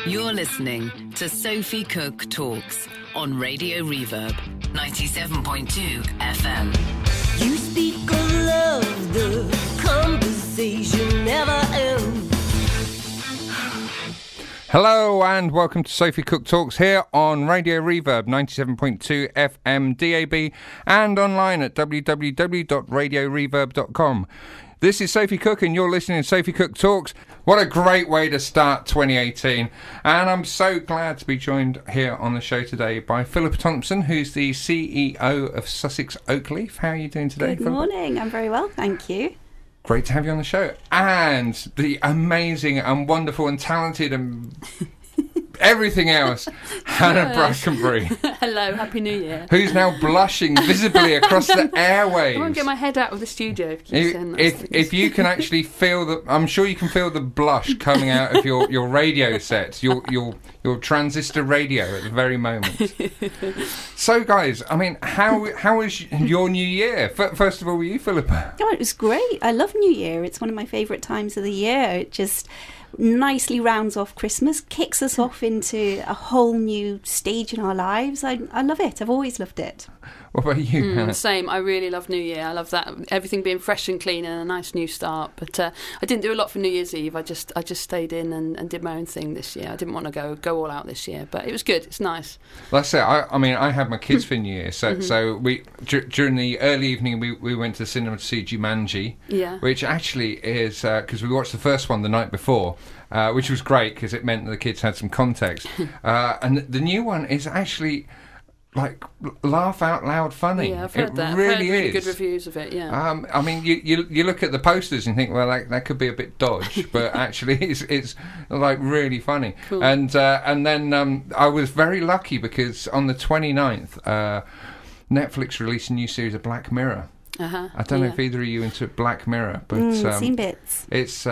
You're listening to Sophie Cook Talks on Radio Reverb 97.2 FM. You speak of love, the conversation never ends. Hello and welcome to Sophie Cook Talks here on Radio Reverb 97.2 FM DAB and online at www.radioreverb.com. This is Sophie Cook and you're listening to Sophie Cook Talks. What a great way to start 2018. And I'm so glad to be joined here on the show today by Philippa Thompson, who's the CEO of Sussex Oakleaf. How are you doing today, Good Philippa? morning. I'm very well, thank you. Great to have you on the show. And the amazing and wonderful and talented and everything else, Hannah Brackenbury. Hello, Happy New Year. Who's now blushing visibly across the airwaves. I won't get my head out of the studio if you keep saying that. If you can actually feel the, I'm sure you can feel the blush coming out of your radio sets, your transistor radio at the very moment. So, guys, I mean, how was your New Year? First of all, were you, Philippa? Oh, it was great. I love New Year. It's one of my favourite times of the year. It just nicely rounds off Christmas, kicks us off into a whole new stage in our lives. I love it. I've always loved it. What about you, Hannah? Same. I really love New Year. I love that, everything being fresh and clean and a nice new start. But I didn't do a lot for New Year's Eve. I just stayed in and did my own thing this year. I didn't want to go all out this year, but it was good. It's nice. That's it. I mean, I had my kids for New Year, so we during the early evening we went to the cinema to see Jumanji, which actually is because we watched the first one the night before. Which was great because it meant that the kids had some context. And the new one is actually like laugh out loud funny. Yeah, I've heard that. Really I've heard really is. good reviews of it. Yeah. I mean, you look at the posters and think, well, that could be a bit dodge, but actually it's like really funny. Cool. And then I was very lucky because on the 29th, Netflix released a new series of Black Mirror. I don't know if either of you into Black Mirror, but Seen bits. It's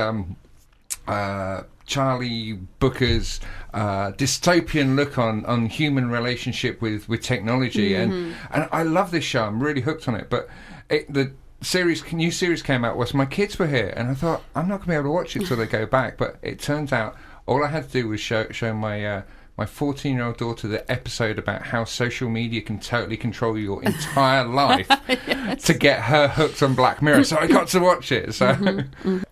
Charlie Booker's dystopian look on human relationship with technology, and I love this show. I'm really hooked on it. But the new series came out whilst my kids were here, and I thought I'm not going to be able to watch it till they go back. But it turns out all I had to do was show my 14-year-old daughter the episode about how social media can totally control your entire life to get her hooked on Black Mirror. So I got to watch it. So,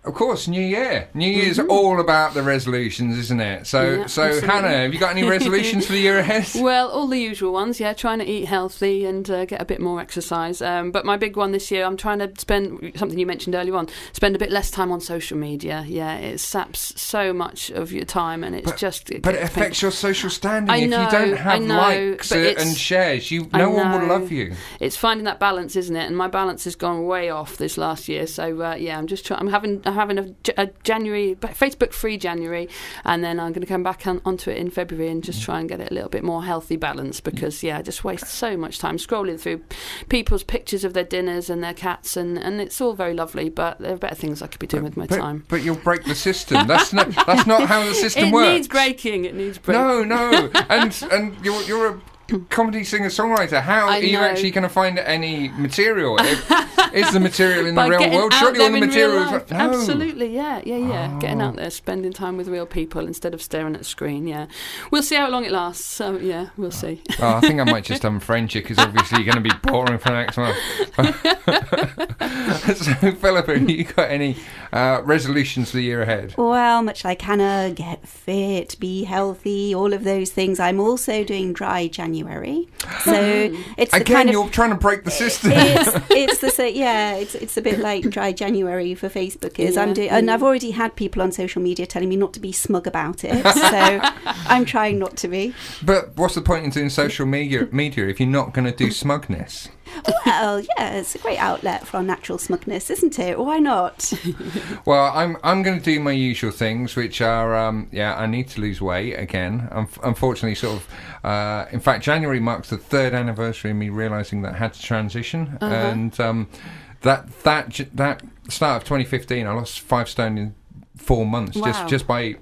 of course, New Year. New Year's all about the resolutions, isn't it? So, Hannah, have you got any resolutions for the year ahead? Well, all the usual ones, trying to eat healthy and get a bit more exercise. But my big one this year, I'm trying to spend, something you mentioned earlier on, spend a bit less time on social media. Yeah, it saps so much of your time and it's But it affects your social standing. If you don't have likes and shares, no one will love you. It's finding that balance, isn't it? And my balance has gone way off this last year. So I'm just trying. I'm having a January Facebook free January, and then I'm going to come back onto it in February and just try and get it a little bit more healthy balance because I just waste so much time scrolling through people's pictures of their dinners and their cats, and it's all very lovely, but there are better things I could be doing with my time. But you'll break the system. That's not how the system works. It needs breaking. No, and you're a comedy singer-songwriter. How are you actually going to find any material? Is the material in the real world? Surely all the material is... No. Absolutely, yeah. Getting out there, spending time with real people instead of staring at a screen, We'll see how long it lasts, so, we'll see. I think I might just unfriend you, because obviously you're going to be boring for the next month. So, Philippa, have you got any resolutions for the year ahead? Well, much like Hannah, get fit, be healthy, all of those things. I'm also doing dry January. So it's the again, kind of, you're trying to break the system. It's a bit like dry January for Facebookers. And I've already had people on social media telling me not to be smug about it. So I'm trying not to be. But what's the point in doing social media if you're not going to do smugness? Well, it's a great outlet for our natural smugness, isn't it? Why not? Well, I'm going to do my usual things, which are I need to lose weight again. Unfortunately, in fact, January marks the 3rd anniversary of me realising that I had to transition, and that start of 2015, I lost 5 stone in 4 months, wow. just by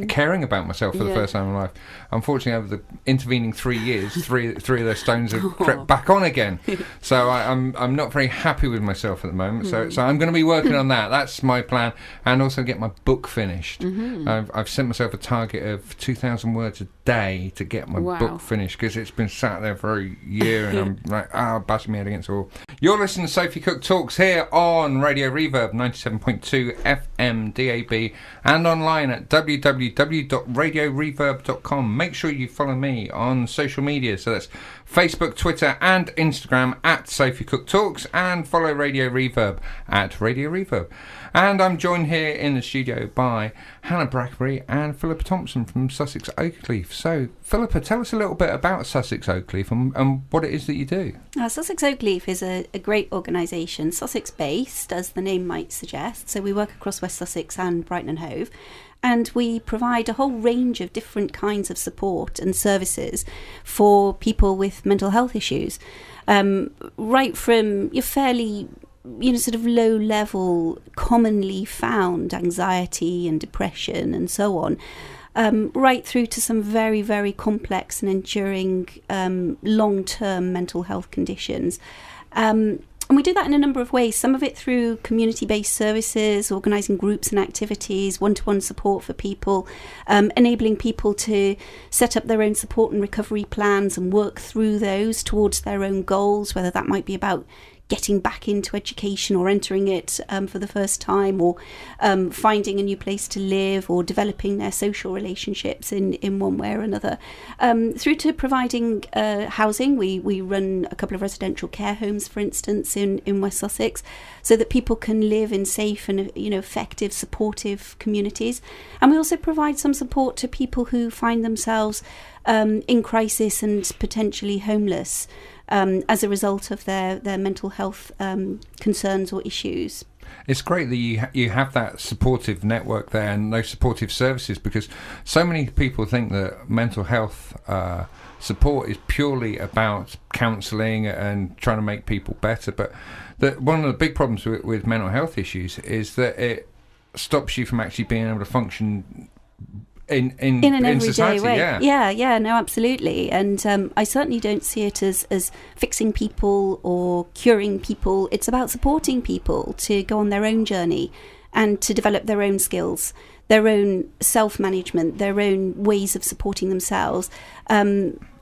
caring about myself for the first time in my life. Unfortunately, over the intervening 3 years, three of those stones have crept back on again. So I'm not very happy with myself at the moment. So I'm going to be working on that. That's my plan, and also get my book finished. I've set myself a target of 2,000 words a day to get my book finished, because it's been sat there for a year, and I'm like, bashing my head against the wall. You're listening to Sophie Cook Talks here on Radio Reverb 97.2 FM DAB, and online at www.radioreverb.com. Make sure you follow me on social media, so that's Facebook, Twitter and Instagram at Sophie Cook Talks, and follow Radio Reverb at Radio Reverb. And I'm joined here in the studio by Hannah Brackebury and Philippa Thompson from Sussex Oakleaf. So, Philippa, tell us a little bit about Sussex Oakleaf and what it is that you do. Sussex Oakleaf is a great organisation, Sussex-based, as the name might suggest. So we work across West Sussex and Brighton and Hove. And we provide a whole range of different kinds of support and services for people with mental health issues. Right from your fairly, sort of low-level, commonly found anxiety and depression and so on, right through to some very, very complex and enduring long-term mental health conditions. And we do that in a number of ways, some of it through community-based services, organising groups and activities, one-to-one support for people, enabling people to set up their own support and recovery plans and work through those towards their own goals, whether that might be about getting back into education or entering it for the first time, or finding a new place to live, or developing their social relationships in one way or another. Through to providing housing. We run a couple of residential care homes, for instance, in West Sussex, so that people can live in safe and effective, supportive communities. And we also provide some support to people who find themselves in crisis and potentially homeless, as a result of their mental health concerns or issues. It's great that you have that supportive network there and those supportive services, because so many people think that mental health support is purely about counselling and trying to make people better. But one of the big problems with mental health issues is that it stops you from actually being able to function in an everyday society, way. Yeah, No, absolutely. And I certainly don't see it as fixing people or curing people. It's about supporting people to go on their own journey and to develop their own skills, their own self-management, their own ways of supporting themselves,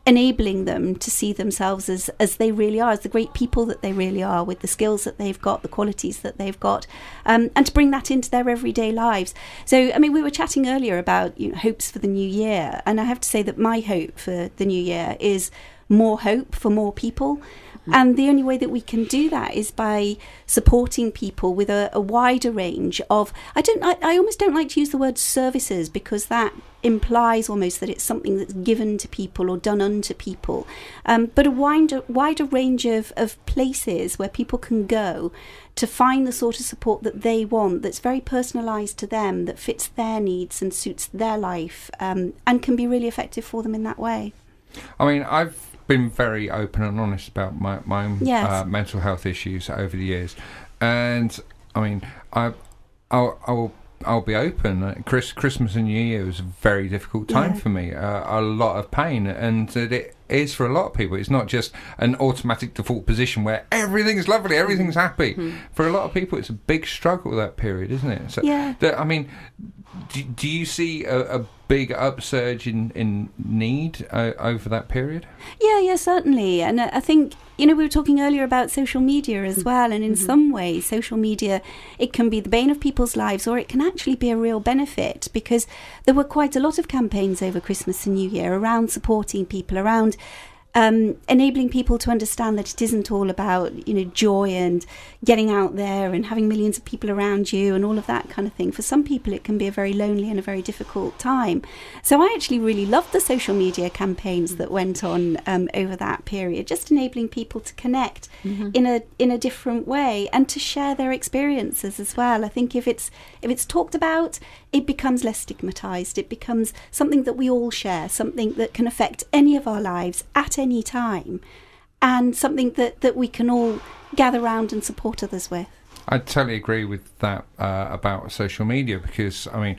enabling them to see themselves as they really are, as the great people that they really are, with the skills that they've got, the qualities that they've got, and to bring that into their everyday lives. So, I mean, we were chatting earlier about hopes for the new year, and I have to say that my hope for the new year is more hope for more people. And the only way that we can do that is by supporting people with a wider range of, I almost don't like to use the word services, because that implies almost that it's something that's given to people or done unto people, but a wider range of places where people can go to find the sort of support that they want, that's very personalised to them, that fits their needs and suits their life, and can be really effective for them in that way. I mean, I've been very open and honest about my own mental health issues over the years, and I mean, I'll be open. Christmas and New Year was a very difficult time for me. A lot of pain, and it is for a lot of people. It's not just an automatic default position where everything's lovely, everything's happy. For a lot of people, it's a big struggle, that period, isn't it? So, I mean, do you see a big upsurge in need over that period? Yeah, certainly. And I think, we were talking earlier about social media as well, and in some ways, social media, it can be the bane of people's lives, or it can actually be a real benefit, because there were quite a lot of campaigns over Christmas and New Year around supporting people, around enabling people to understand that it isn't all about joy and getting out there and having millions of people around you and all of that kind of thing. For some people it can be a very lonely and a very difficult time. So I actually really loved the social media campaigns that went on over that period, just enabling people to connect in a different way and to share their experiences as well. I think if it's talked about, it becomes less stigmatized. It becomes something that we all share, something that can affect any of our lives at any time, and something that we can all gather around and support others with. I totally agree with that about social media, because I mean,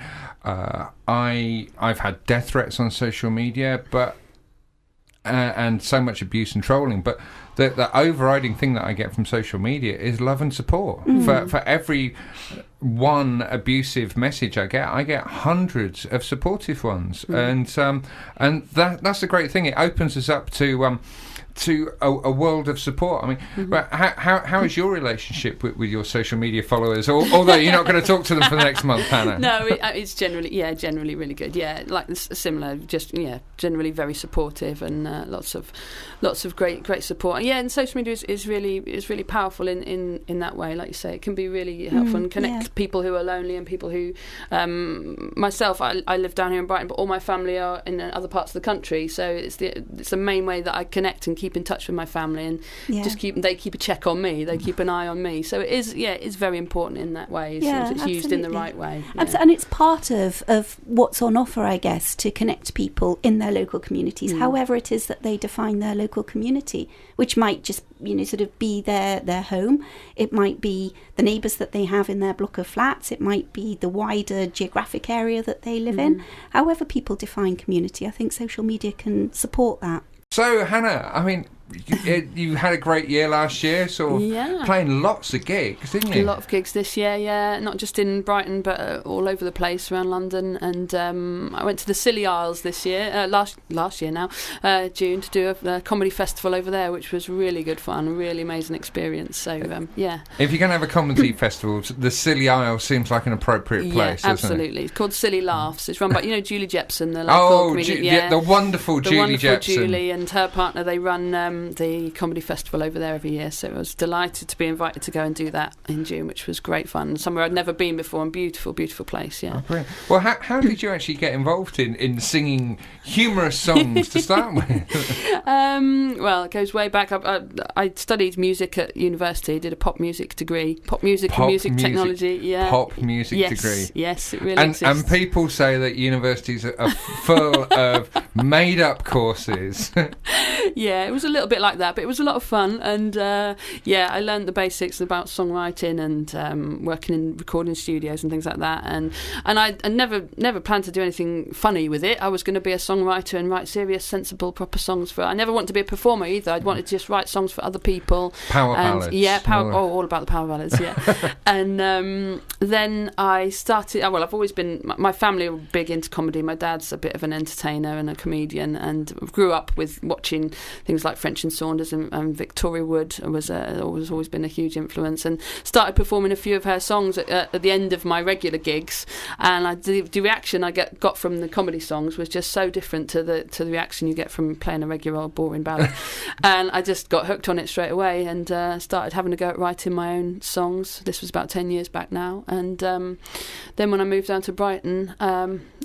I've had death threats on social media, but and so much abuse and trolling, but the overriding thing that I get from social media is love and support. For every one abusive message I get hundreds of supportive ones, and that's the great thing. It opens us up to a world of support. I mean, but how is your relationship with your social media followers? Although you're not going to talk to them for the next month, Hannah. No, it's generally really good. Yeah, like similar, just generally very supportive, and lots of great support. And and social media is really powerful in that way. Like you say, it can be really helpful and connect people who are lonely and people who, myself, I live down here in Brighton, but all my family are in other parts of the country. So it's the main way that I connect and keep in touch with my family, and they keep a check on me, they keep an eye on me. So it's very important in that way. It's used in the right way. And it's part of what's on offer, I guess, to connect people in their local communities, however it is that they define their local community, which might just sort of be their home. It might be the neighbours that they have in their block of flats. It might be the wider geographic area that they live in. However people define community, I think social media can support that. So, Hannah, I mean, you had a great year last year, sort of playing lots of gigs, didn't you? A lot of gigs this year, not just in Brighton, but all over the place around London. And I went to the Scilly Isles this year, last year now, June, to do a comedy festival over there, which was really good fun, a really amazing experience. So, If you're going to have a comedy festival, the Scilly Isles seems like an appropriate place, doesn't absolutely. it? It's called Scilly Laughs. It's run by, Julie Jepson, the local comedian. The wonderful Julie Jepson. Julie and her partner, they run the comedy festival over there every year, so I was delighted to be invited to go and do that in June, which was great fun. Somewhere I'd never been before, and beautiful place. Oh, brilliant. Well, how did you actually get involved in singing humorous songs to start with? Well, it goes way back. I studied music at university, did a pop music degree, and music technology. Yeah, pop music degree. Yes, it really exists. And people say that universities are full of made-up courses. Yeah, it was a little bit like that, but it was a lot of fun, and I learned the basics about songwriting and working in recording studios and things like that, and I never planned to do anything funny with it. I was going to be a songwriter and write serious, sensible, proper songs I never wanted to be a performer either. I'd wanted to just write songs for other people. Power ballads. Yeah, all about the power ballads, yeah. And then I started, I've always been, my family were big into comedy. My dad's a bit of an entertainer and a comedian, and grew up with watching things like French and Saunders and Victoria Wood was always been a huge influence, and started performing a few of her songs at the end of my regular gigs, and the reaction I got from the comedy songs was just so different to the reaction you get from playing a regular old boring ballad. And I just got hooked on it straight away, and started having a go at writing my own songs. This was about 10 years back now, and then when I moved down to Brighton,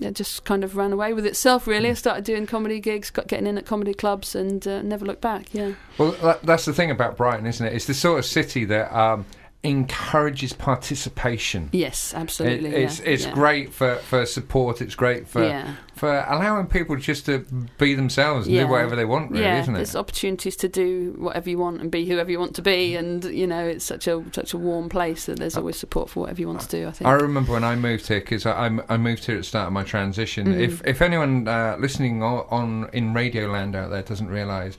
it just kind of ran away with itself, really. I started doing comedy gigs, getting in at comedy clubs, and never looked back. Yeah. Well, that's the thing about Brighton, isn't it? It's the sort of city that encourages participation. Yes, absolutely. It's great for support. It's great for allowing people just to be themselves and do whatever they want, really, isn't it? There's opportunities to do whatever you want and be whoever you want to be, and it's such a warm place that there's always support for whatever you want to do, I think. I remember when I moved here, because I moved here at the start of my transition. Mm-hmm. If anyone listening on in Radio Land out there doesn't realise,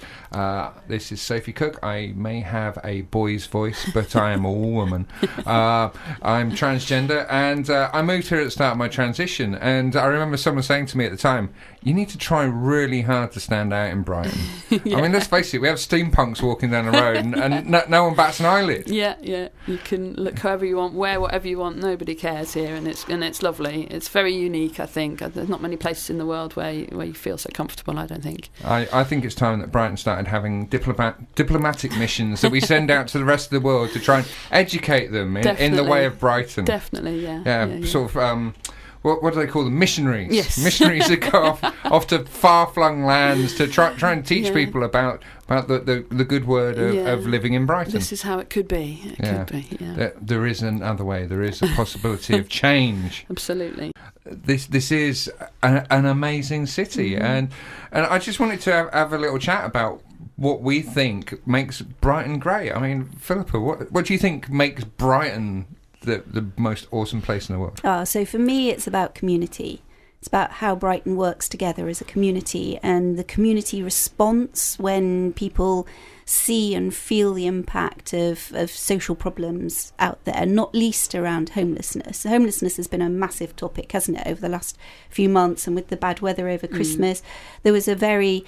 this is Sophie Cook. I may have a boy's voice, but I am a woman. I'm transgender, and I moved here at the start of my transition, and I remember someone saying to me at the time, you need to try really hard to stand out in Brighton. I mean, let's face it, we have steampunks walking down the road, and no one bats an eyelid. Yeah, you can look however you want, wear whatever you want, nobody cares here, and it's lovely. It's very unique, I think. There's not many places in the world where you feel so comfortable, I don't think. I think it's time that Brighton started having diplomatic missions that we send out to the rest of the world to try and educate them in the way of Brighton. Definitely, yeah. Sort of what do they call them? Missionaries. Yes. Missionaries that go off to far-flung lands to try and teach people about the good word of living in Brighton. This is how it could be. Could be, yeah. There is another way. There is a possibility of change. Absolutely. This is an amazing city, and I just wanted to have a little chat about what we think makes Brighton great. I mean, Philippa, what do you think makes Brighton the most awesome place in the world? So for me, it's about community. It's about how Brighton works together as a community, and the community response when people see and feel the impact of social problems out there, not least around homelessness. Homelessness has been a massive topic, hasn't it, over the last few months, and with the bad weather over Christmas, there was a very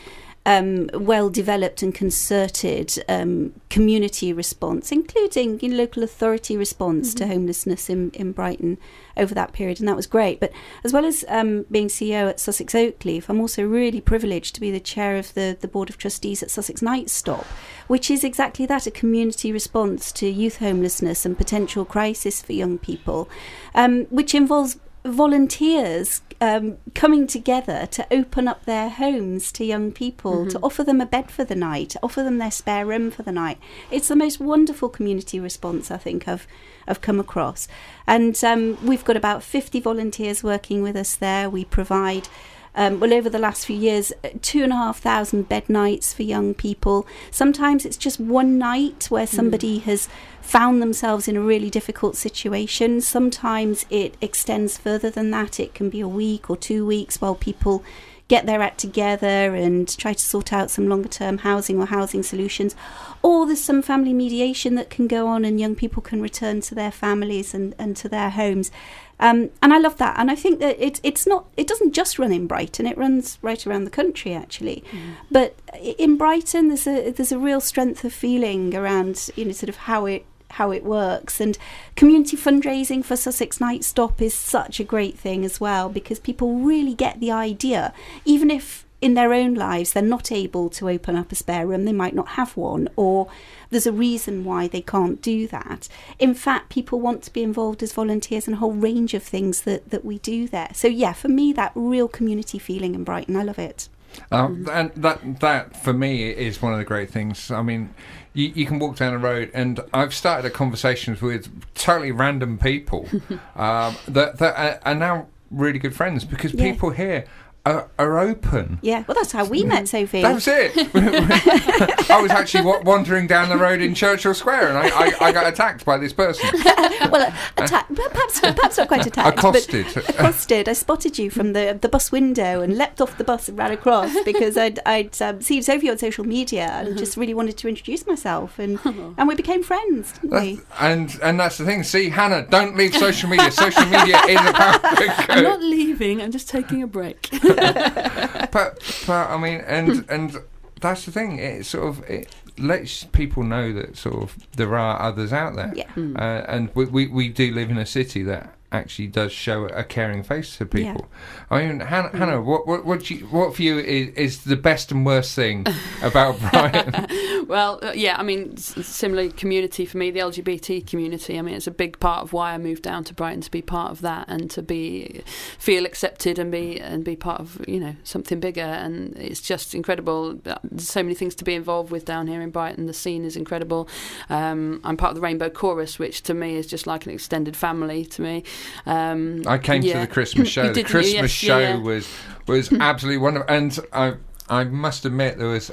well-developed and concerted community response, including local authority response to homelessness in Brighton over that period, and that was great. But as well as being CEO at Sussex Oakleaf, I'm also really privileged to be the chair of the Board of Trustees at Sussex Night Stop, which is exactly that, a community response to youth homelessness and potential crisis for young people, which involves volunteers coming together to open up their homes to young people, to offer them a bed for the night, offer them their spare room for the night. It's the most wonderful community response I think I've come across. And we've got about 50 volunteers working with us there. We provide over the last few years, 2,500 bed nights for young people. Sometimes it's just one night where somebody has found themselves in a really difficult situation. Sometimes it extends further than that. It can be a week or 2 weeks while people get their act together and try to sort out some longer term housing or housing solutions. Or there's some family mediation that can go on and young people can return to their families and to their homes. And I love that. And I think that it doesn't just run in Brighton, it runs right around the country actually. But in Brighton there's a real strength of feeling around sort of how it works, and community fundraising for Sussex Night Stop is such a great thing as well, because people really get the idea, even if in their own lives they're not able to open up a spare room, they might not have one, or there's a reason why they can't do that. In fact, people want to be involved as volunteers in a whole range of things that we do there. So yeah, for me, that real community feeling in Brighton, I love it. And that for me is one of the great things. I mean, you can walk down the road, and I've started conversations with totally random people that are now really good friends, because people here are open. Yeah, well, that's how we met, Sophie. That was it. I was actually wandering down the road in Churchill Square, and I got attacked by this person. Well, perhaps not quite attacked. Accosted. I spotted you from the bus window and leapt off the bus and ran across because I'd seen Sophie on social media and just really wanted to introduce myself, and we became friends, didn't we? And that's the thing. See, Hannah, don't leave social media. Social media is a powerful. I'm not leaving. I'm just taking a break. but I mean, and that's the thing. It lets people know that sort of there are others out there, and we do live in a city that actually does show a caring face to people. I mean, Hannah, what for you is the best and worst thing about Brighton? Well, I mean, similar community for me, the LGBT community. I mean, it's a big part of why I moved down to Brighton, to be part of that and to feel accepted and be part of something bigger. And it's just incredible. There's so many things to be involved with down here in Brighton. The scene is incredible. I'm part of the Rainbow Chorus, which to me is just like an extended family to me. I came to the Christmas show. The Christmas show was absolutely wonderful, and I must admit there was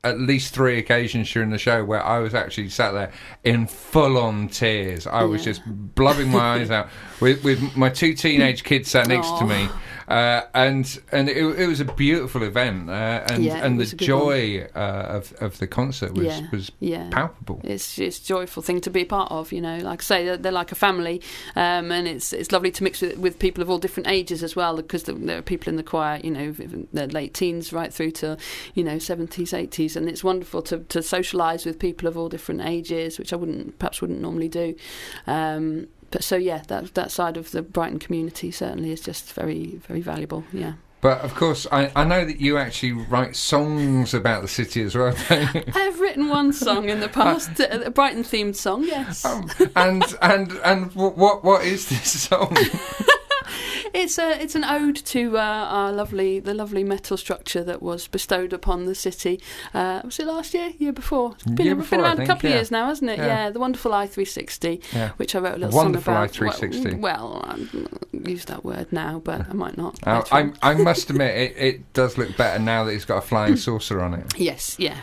at least 3 occasions during the show where I was actually sat there in full-on tears. I was just blubbing my eyes out with my 2 teenage kids sat next to me. And it was a beautiful event, and the joy of the concert was palpable. It's a joyful thing to be a part of, like I say, they're like a family, and it's lovely to mix with people of all different ages as well, because there are people in the choir, their late teens right through to 70s, 80s, and it's wonderful to socialise with people of all different ages, which I perhaps wouldn't normally do. But so that side of the Brighton community certainly is just very, very valuable. Yeah. But of course, I know that you actually write songs about the city as well, don't you? I have written one song in the past, a Brighton themed song. Yes. And what is this song? It's an ode to the lovely metal structure that was bestowed upon the city. Was it last year? Year before? It's been around a couple of years now, hasn't it? Yeah, the wonderful i360, which I wrote a little song about. Wonderful i360. Well, I use that word now, but I might not. I must admit, it does look better now that it's got a flying saucer on it. Yes, yeah.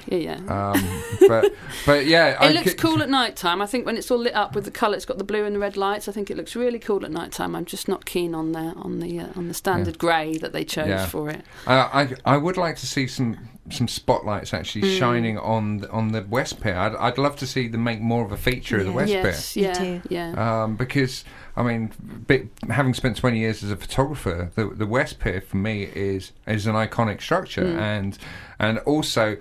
But yeah, it looks cool at night time. I think when it's all lit up with the colour, it's got the blue and the red lights. I think it looks really cool at night time. I'm just not keen on the standard grey that they chose for it. I would like to see some spotlights actually shining on the West Pier. I'd love to see them make more of a feature of the West Pier. Because I mean, having spent 20 years as a photographer, the West Pier for me is an iconic structure, and also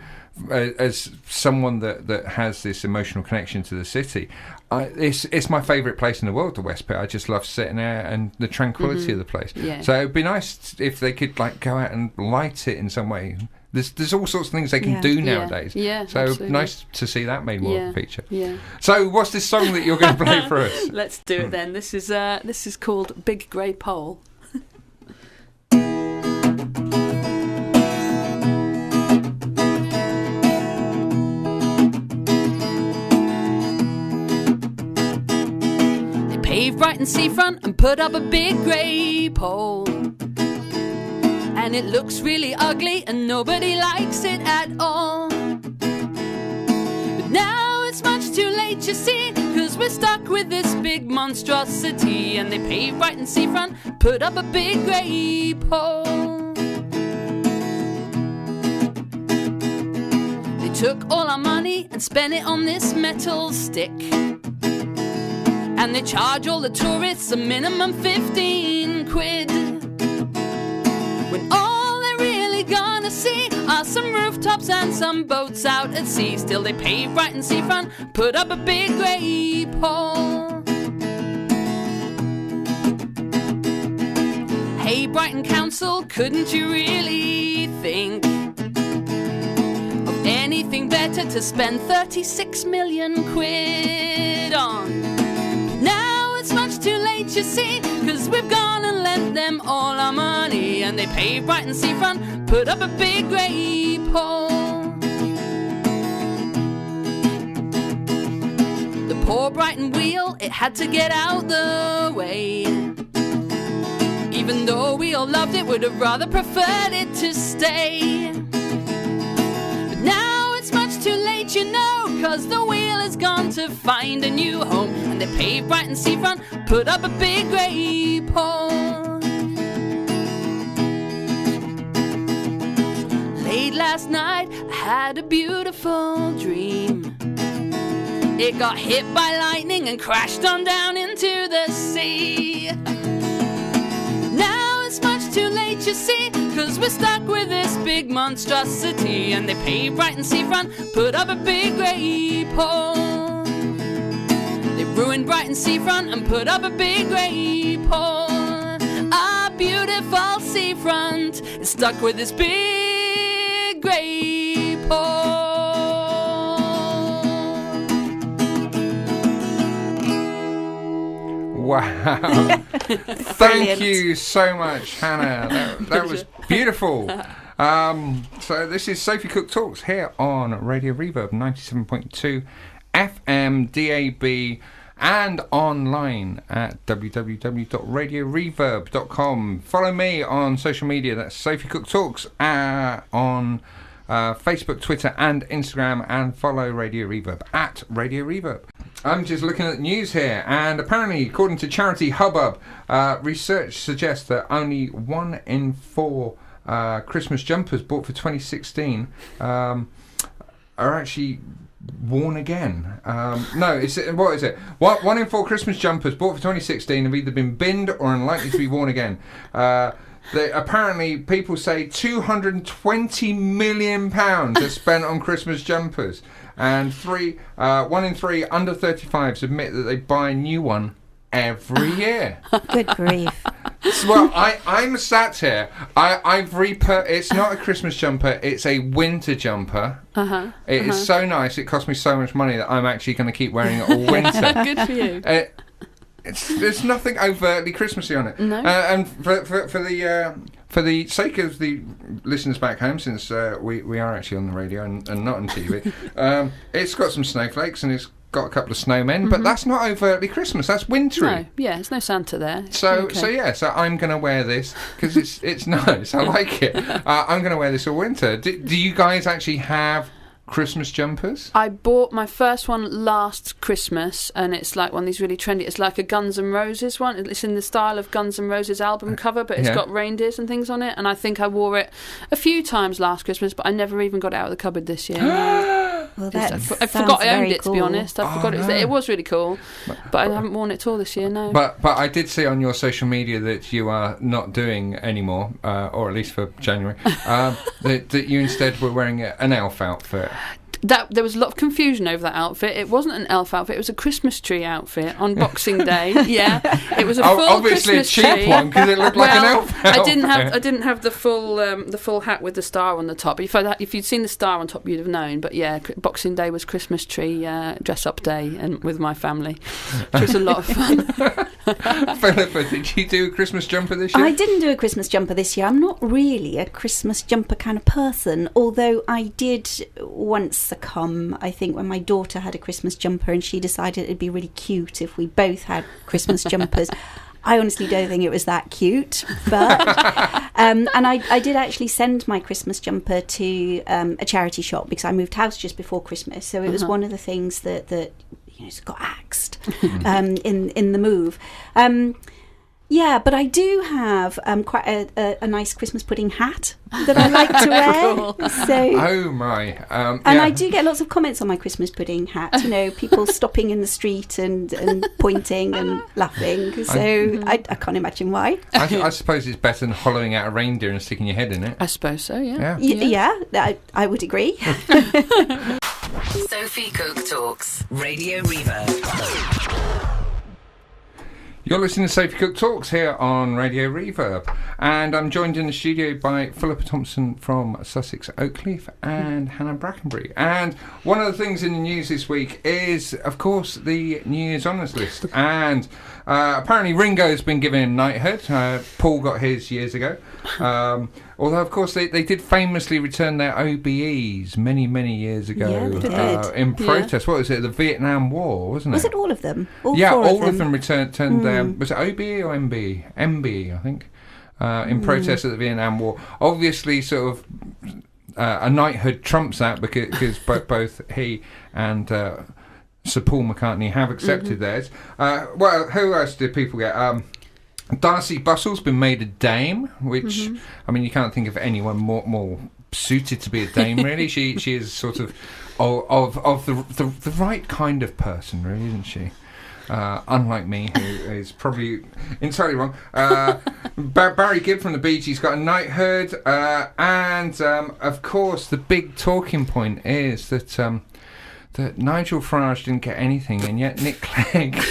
as someone that has this emotional connection to the city, it's my favourite place in the world, the West Pier. I just love sitting there and the tranquility of the place. Yeah. So it'd be nice if they could go out and light it in some way. There's all sorts of things they can do nowadays. Yeah, so absolutely. Nice to see that made more of a feature. Yeah. So what's this song that you're going to play for us? Let's do it then. This is called Big Grey Pole. They paved Brighton seafront and put up a big grey pole. And it looks really ugly and nobody likes it at all. But now it's much too late, you see, 'cause we're stuck with this big monstrosity. And they paved Brighton seafront, put up a big grey pole. They took all our money and spent it on this metal stick. And they charge all the tourists a minimum 15 quid. When all they're really gonna see are some rooftops and some boats out at sea. Still they pave Brighton seafront, put up a big grey pole. Hey Brighton Council, couldn't you really think of anything better to spend 36 million quid on? Now it's much too late, you see, 'cause we've gone and lent them all our money. And they paved Brighton seafront, put up a big grey pole. The poor Brighton wheel, it had to get out the way. Even though we all loved it, would have rather preferred it to stay. But now it's much too late, you know, 'cause the wheel has gone to find a new home. And they paved Brighton seafront, put up a big grey pole. Late last night, I had a beautiful dream. It got hit by lightning and crashed on down into the sea. Now it's much too late, you see, 'cause we're stuck with this big monstrosity. And they paved Brighton seafront, put up a big grey pole. They ruined Brighton seafront and put up a big grey pole. Our beautiful seafront is stuck with this big grey pole. Wow. Thank you so much, Hannah. That was beautiful. So this is Sophie Cook Talks here on Radio Reverb 97.2 FM, DAB, and online at www.radioreverb.com. Follow me on social media. That's Sophie Cook Talks on Facebook, Twitter, and Instagram, and follow Radio Reverb at Radio Reverb. I'm just looking at the news here, and apparently, according to Charity Hubbub, research suggests that only 1 in 4 Christmas jumpers bought for 2016 are actually worn again. No, what is it? 1 in 4 Christmas jumpers bought for 2016 have either been binned or unlikely to be worn again. Apparently, people say £220 million are spent on Christmas jumpers, and 1 in 3 under 35s admit that they buy a new one every year. Good grief. Well, I'm sat here. It's not a Christmas jumper. It's a winter jumper. It is so nice. It cost me so much money that I'm actually going to keep wearing it all winter. Good for you. there's nothing overtly Christmassy on it. No. And for the sake of the listeners back home, since we are actually on the radio and not on TV, it's got some snowflakes and it's got a couple of snowmen, but that's not overtly Christmas. That's wintry. No, yeah, there's no Santa there. So Okay. so I'm going to wear this because it's nice. I like it. I'm going to wear this all winter. Do you guys actually have Christmas jumpers? I bought my first one last Christmas, and it's like one of these really trendy. It's like a Guns N' Roses one. It's in the style of Guns N' Roses album cover, but it's Yeah. got reindeers and things on it. And I think I wore it a few times last Christmas, but I never even got it out of the cupboard this year. Well, I that forgot I owned very it, to be cool. honest. I forgot no. it was really cool, but I haven't worn it at all this year. No. But I did see on your social media that you are not doing anymore, or at least for January, that you instead were wearing an elf outfit. There was a lot of confusion over that outfit. It wasn't an elf outfit; it was a Christmas tree outfit on Boxing Day. Yeah, it was a full obviously Christmas a cheap tree. one because it looked like an elf outfit. I didn't have the full hat with the star on the top. If you'd seen the star on top, you'd have known. But yeah, Boxing Day was Christmas tree dress up day, and with my family, which was a lot of fun. Philippa, did you do a Christmas jumper this year? I didn't do a Christmas jumper this year. I'm not really a Christmas jumper kind of person, although I did once succumb, I think, when my daughter had a Christmas jumper and she decided it'd be really cute if we both had Christmas jumpers. I honestly don't think it was that cute, but and I did actually send my Christmas jumper to a charity shop because I moved house just before Christmas, so it was one of the things that got axed in the move. Yeah, but I do have quite a nice Christmas pudding hat that I like to wear. Cool. So, Oh my! and yeah. I do get lots of comments on my Christmas pudding hat. You know, people stopping in the street and pointing and laughing. So I can't imagine why. I suppose it's better than hollowing out a reindeer and sticking your head in it. I suppose so. Yeah. Yeah. I would agree. Sophie Cook Talks. Radio Reverb. You're listening to Sophie Cook Talks here on Radio Reverb, and I'm joined in the studio by Philippa Thompson from Sussex Oakleaf and Hannah Brackenbury. And one of the things in the news this week is, of course, the New Year's Honours List. And apparently Ringo's been given knighthood. Paul got his years ago. Although, of course, they did famously return their OBEs many, many years ago Yeah, they did. in protest. What was it? The Vietnam War, wasn't it? Was it all of them? All Yeah, four all of them turned their... Was it OBE or MBE? MBE, I think. In protest at the Vietnam War. Obviously, sort of... a knighthood trumps that because both he and Sir Paul McCartney have accepted theirs. Well, who else did people get? Darcy Bustle's been made a dame, which I mean, you can't think of anyone more suited to be a dame. Really, she is sort of the right kind of person, really, isn't she? Unlike me, who is probably entirely wrong. Barry Gibb from the Bee Gees got a knighthood, and of course, the big talking point is that Nigel Farage didn't get anything, and yet Nick Clegg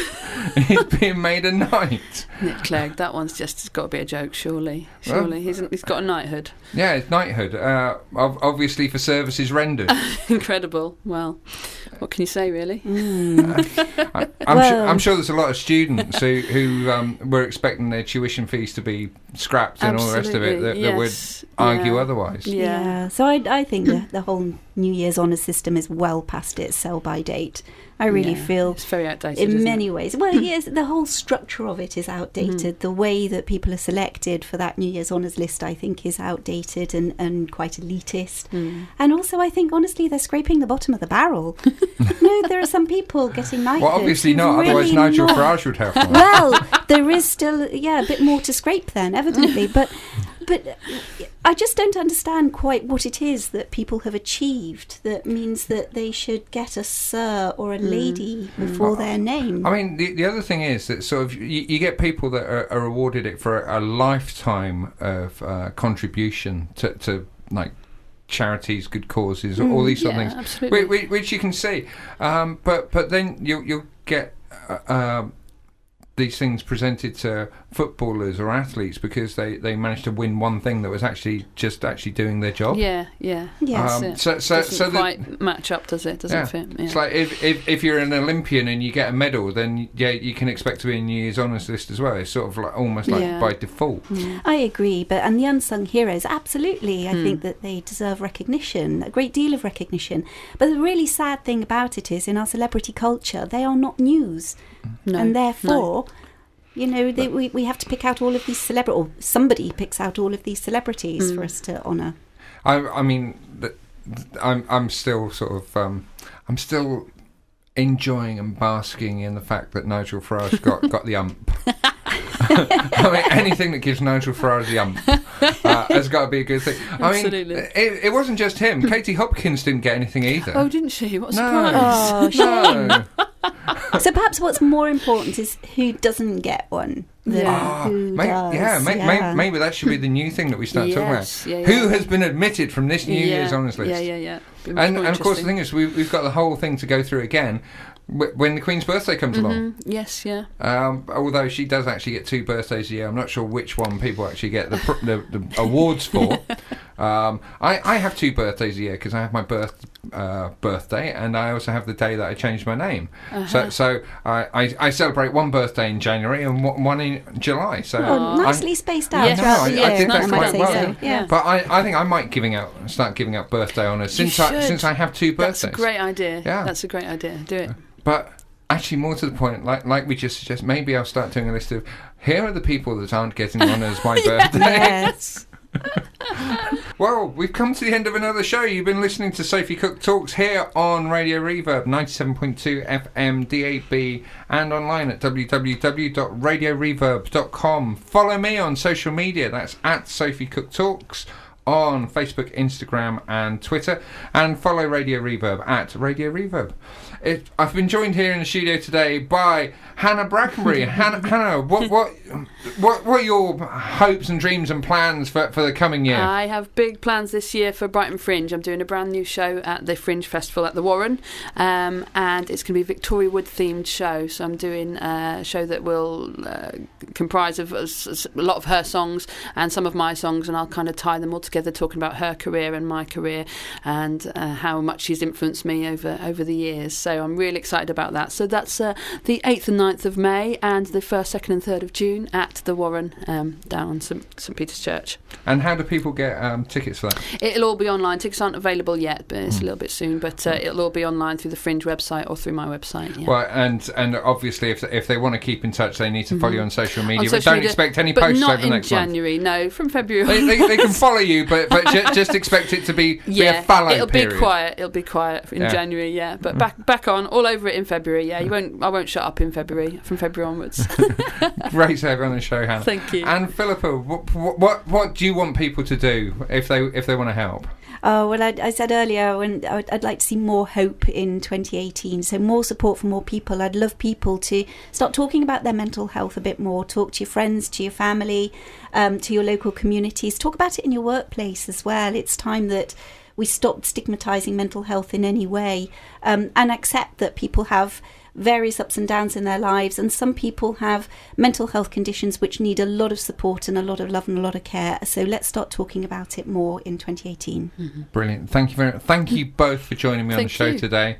is being made a knight. Nick Clegg, that one's just got to be a joke, surely. He's got a knighthood. Yeah, it's knighthood. Obviously for services rendered. Incredible. Well, what can you say, really? I'm sure there's a lot of students who were expecting their tuition fees to be scrapped and all the rest of it that would argue otherwise. Yeah. So I think the whole New Year's honours system is well past its sell-by date. I really feel it's very outdated. in isn't many it? ways. Well, yes, the whole structure of it is outdated. The way that people are selected for that New Year's honours list, I think, is outdated and quite elitist. And also, I think, honestly, they're scraping the bottom of the barrel. No, there are some people getting knighthood. Well, obviously who've not. really Otherwise, Nigel not- Farage would have one. Well, there is still, a bit more to scrape then, evidently. But I just don't understand quite what it is that people have achieved that means that they should get a sir or a lady before their name. I mean, the other thing is that sort of you get people that are awarded it for a lifetime of contribution to like charities, good causes, all these sort of things, absolutely. which you can see. But then you'll get these things presented to footballers or athletes because they managed to win one thing that was actually doing their job. Yeah. Yes. That's So it. Doesn't the- quite match up, does it? Doesn't fit. Yeah. It's like if you're an Olympian and you get a medal, then you can expect to be in New Year's honours list as well. It's sort of like almost like by default. I agree, and the unsung heroes, absolutely. I think that they deserve recognition, a great deal of recognition. But the really sad thing about it is, in our celebrity culture, they are not news, and therefore, we have to pick out all of these celebrities, or somebody picks out all of these celebrities for us to honour. I mean, I'm still sort of I'm still enjoying and basking in the fact that Nigel Farage got the ump. I mean, anything that gives Nigel Farage the ump has got to be a good thing. I Absolutely. mean, it wasn't just him. Katie Hopkins didn't get anything either. Oh, didn't she? What a surprise. Oh, No. So perhaps what's more important is who doesn't get one. Than who does. Maybe that should be the new thing that we start talking about. Yes, yeah. Who has been admitted from this New Year's honours list? Yeah. Be much And more of course, the interesting. thing is, we've got the whole thing to go through again when the Queen's birthday comes along. Yes, yeah. Although she does actually get 2 birthdays a year, I'm not sure which one people actually get the awards for. I have 2 birthdays a year because I have my birthday, and I also have the day that I changed my name. So I celebrate one birthday in January and one in July. So nicely spaced out. Yes, throughout the I year, did that I might quite say well. so. Yeah. But I think I might start giving out birthday honours You since I have 2 birthdays. That's a great idea. Yeah. That's a great idea. Do it. But actually, more to the point, like we just suggest, maybe I'll start doing a list of here are the people that aren't getting honours my birthday. Yes. Well, we've come to the end of another show. You've been listening to Sophie Cook Talks here on Radio Reverb 97.2 FM DAB and online at www.radioreverb.com. Follow me on social media. That's at Sophie Cook Talks on Facebook, Instagram and Twitter, and follow Radio Reverb at Radio Reverb. I've been joined here in the studio today by Hannah Brackenbury. Hannah, what are your hopes and dreams and plans for the coming year? I have big plans this year for Brighton Fringe. I'm doing a brand new show at the Fringe Festival at the Warren, and it's going to be a Victoria Wood themed show. So I'm doing a show that will comprise of a lot of her songs and some of my songs, and I'll kind of tie them all together, talking about her career and my career and how much she's influenced me over the years. So I'm really excited about that. So that's the 8th and 9th of May and the 1st, 2nd and 3rd of June at the Warren down on St Peter's Church. And how do people get tickets for that? It'll all be online. Tickets aren't available yet, but it's a little bit soon. But it'll all be online through the Fringe website or through my website. Yeah. Well, and obviously, if they want to keep in touch, they need to follow you on social media. On But social don't media, expect any but posts not over the in next January. No, from February. They can follow you, but just expect it to be a fallow it'll period. be quiet. It'll be quiet in January. Yeah, but back on all over it in February. Yeah, I won't shut up in February. From February onwards. Great to have you on the show, Hannah. Thank you. And Philippa, what do you want people to do if they want to help? Oh, well, I said earlier I'd like to see more hope in 2018, so more support for more people. I'd love people to start talking about their mental health a bit more, talk to your friends, to your family, to your local communities, talk about it in your workplace as well. It's time that we stop stigmatising mental health in any way, and accept that people have various ups and downs in their lives, and some people have mental health conditions which need a lot of support and a lot of love and a lot of care. So let's start talking about it more in 2018. Brilliant. Thank you both for joining me on the Thank show you. today.